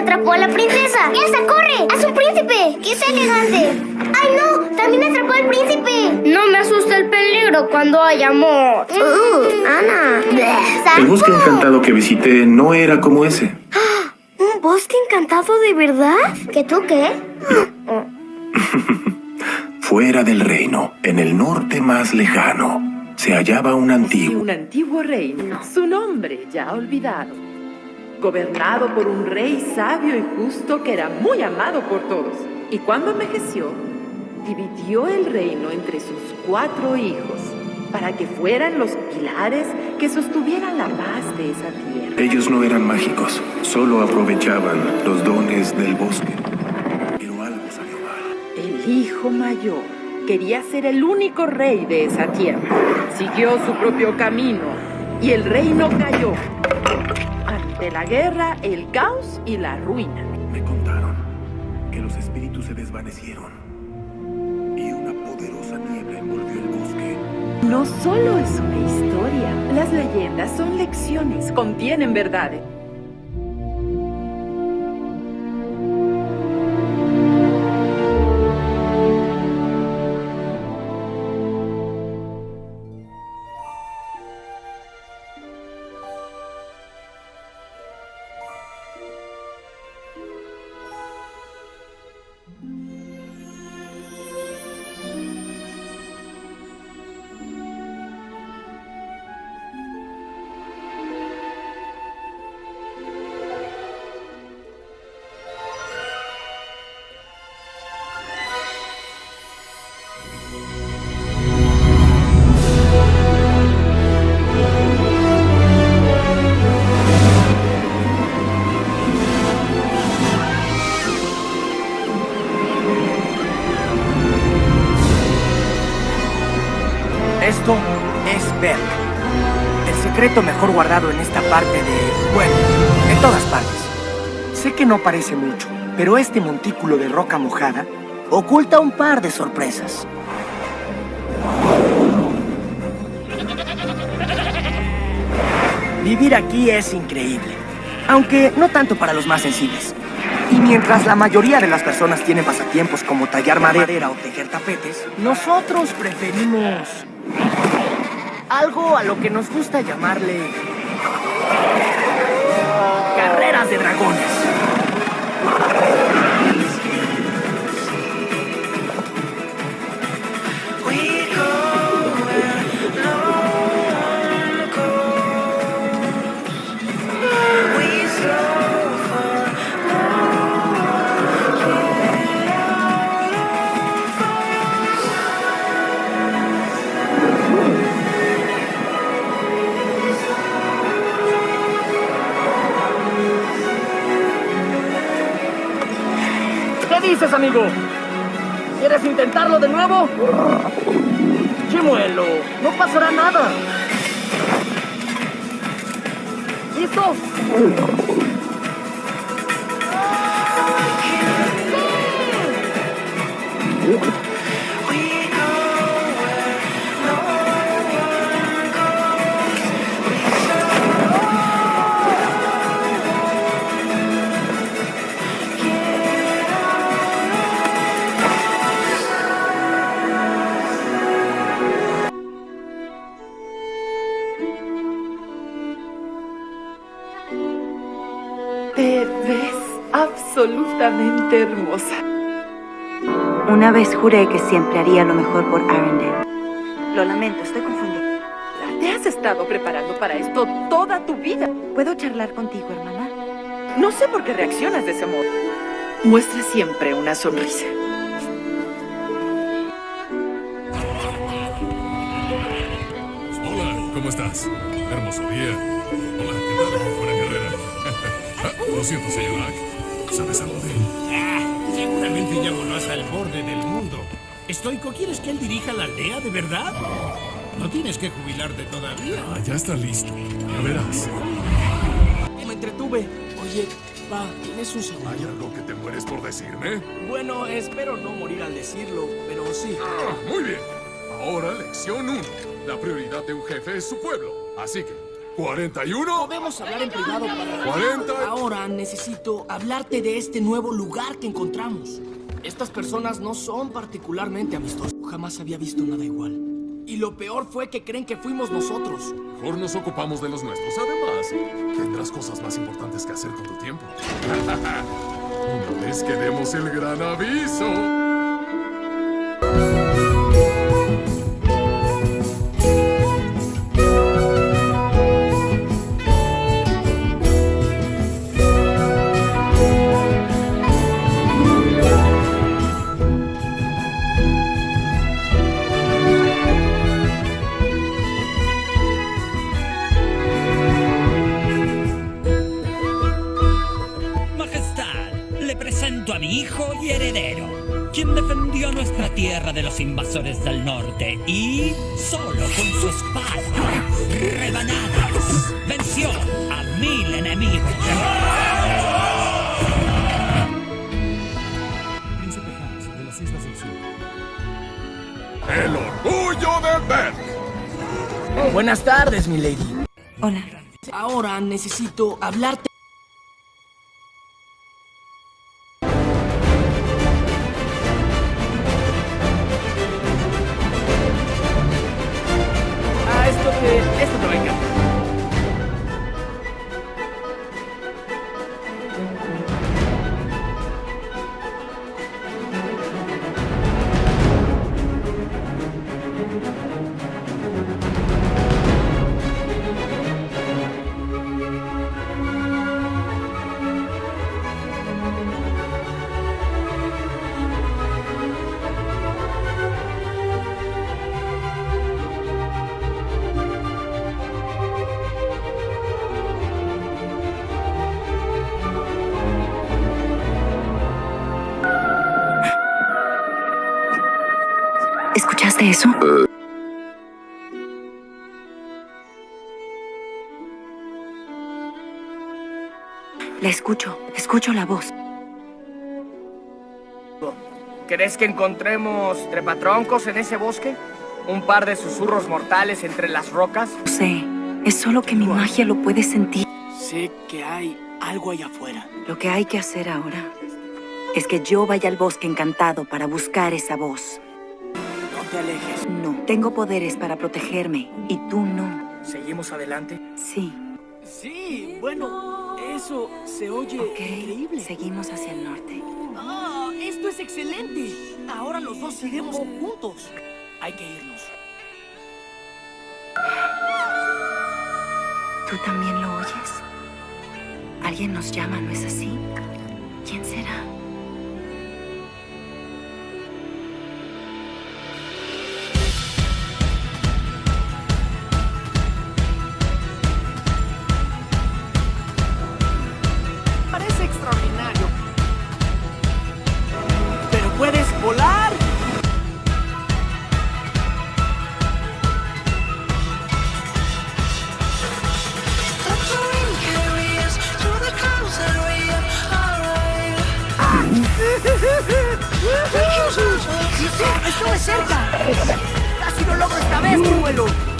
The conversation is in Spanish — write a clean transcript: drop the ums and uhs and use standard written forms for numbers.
atrapó a la princesa. ¡Esa, corre! ¡Es un príncipe! ¡Que es elegante! ¡Ay, no! ¡También atrapó al príncipe! No me asusta el peligro cuando hay amor. Ana. El bosque encantado que visité no era como ese. ¿Un bosque encantado de verdad? ¿Que tú qué? Fuera del reino, en el norte más lejano, se hallaba un antiguo reino, su nombre ya olvidado, gobernado por un rey sabio y justo que era muy amado por todos. Y cuando envejeció, dividió el reino entre sus 4 hijos, para que fueran los pilares que sostuvieran la paz de esa tierra. Ellos no eran mágicos, solo aprovechaban los dones del bosque. Pero algo salió mal. El hijo mayor quería ser el único rey de esa tierra. Siguió su propio camino y el reino cayó. Ante la guerra, el caos y la ruina. Me contaron que los espíritus se desvanecieron y una poderosa niebla envolvió el bosque. No solo es una historia, las leyendas son lecciones, contienen verdades. Esto es Berk, el secreto mejor guardado en esta parte bueno, en todas partes. Sé que no parece mucho, pero este montículo de roca mojada oculta un par de sorpresas. Vivir aquí es increíble, aunque no tanto para los más sensibles. Y mientras la mayoría de las personas tienen pasatiempos como tallar madera o tejer tapetes, nosotros preferimos algo a lo que nos gusta llamarle carreras de dragones. ¿Qué dices, amigo? ¿Quieres intentarlo de nuevo? Chimuelo, no pasará nada. ¿Listo? Te ves absolutamente hermosa. Una vez juré que siempre haría lo mejor por Arendelle. Lo lamento, estoy confundida. Te has estado preparando para esto toda tu vida. ¿Puedo charlar contigo, hermana? No sé por qué reaccionas de ese modo. Muestra siempre una sonrisa. Hola, ¿cómo estás? Hermoso día. Hola, ¿qué tal? Buena carrera. Lo siento, señor Ack. ¿Sabes algo de él? Seguramente ya voló hasta el borde del mundo. Estoico, ¿quieres que él dirija la aldea de verdad? No tienes que jubilarte todavía. Ya está listo. Ya verás. Me entretuve. Oye, pa, ¿tienes un segundo? ¿Hay algo que te mueres por decirme? Bueno, espero no morir al decirlo, pero sí. Muy bien. Ahora, lección 1. La prioridad de un jefe es su pueblo. Así que, 41. Podemos hablar en privado para... 40. Ahora necesito hablarte de este nuevo lugar que encontramos. Estas personas no son particularmente amistosas. Jamás había visto nada igual. Y lo peor fue que creen que fuimos nosotros. Mejor nos ocupamos de los nuestros. Además, tendrás cosas más importantes que hacer con tu tiempo. Una vez que demos el gran aviso. A mi hijo y heredero, quien defendió nuestra tierra de los invasores del norte y, solo con su espada, rebanadas, venció a 1000 enemigos. Príncipe Hans, de las Islas del Sur. El orgullo de Berk. Buenas tardes, mi lady. Hola. Ahora necesito hablarte. Esto te va a encantar. ¿Escuchaste eso? La escucho la voz. ¿Crees que encontremos trepatroncos en ese bosque? ¿Un par de susurros mortales entre las rocas? No sé, es solo que mi magia lo puede sentir. Sé que hay algo allá afuera. Lo que hay que hacer ahora es que yo vaya al bosque encantado para buscar esa voz. No te alejes. No, tengo poderes para protegerme y tú no. ¿Seguimos adelante? Sí. Sí, bueno, eso se oye increíble. Seguimos hacia el norte. ¡Ah! ¡Esto es excelente! Ahora los dos iremos juntos. Hay que irnos. ¿Tú también lo oyes? Alguien nos llama, ¿no es así? ¿Quién será? Parece extraordinario. ¡Pero puedes volar! ¡Estuve cerca! ¡Casi lo logro esta vez, mi vuelo!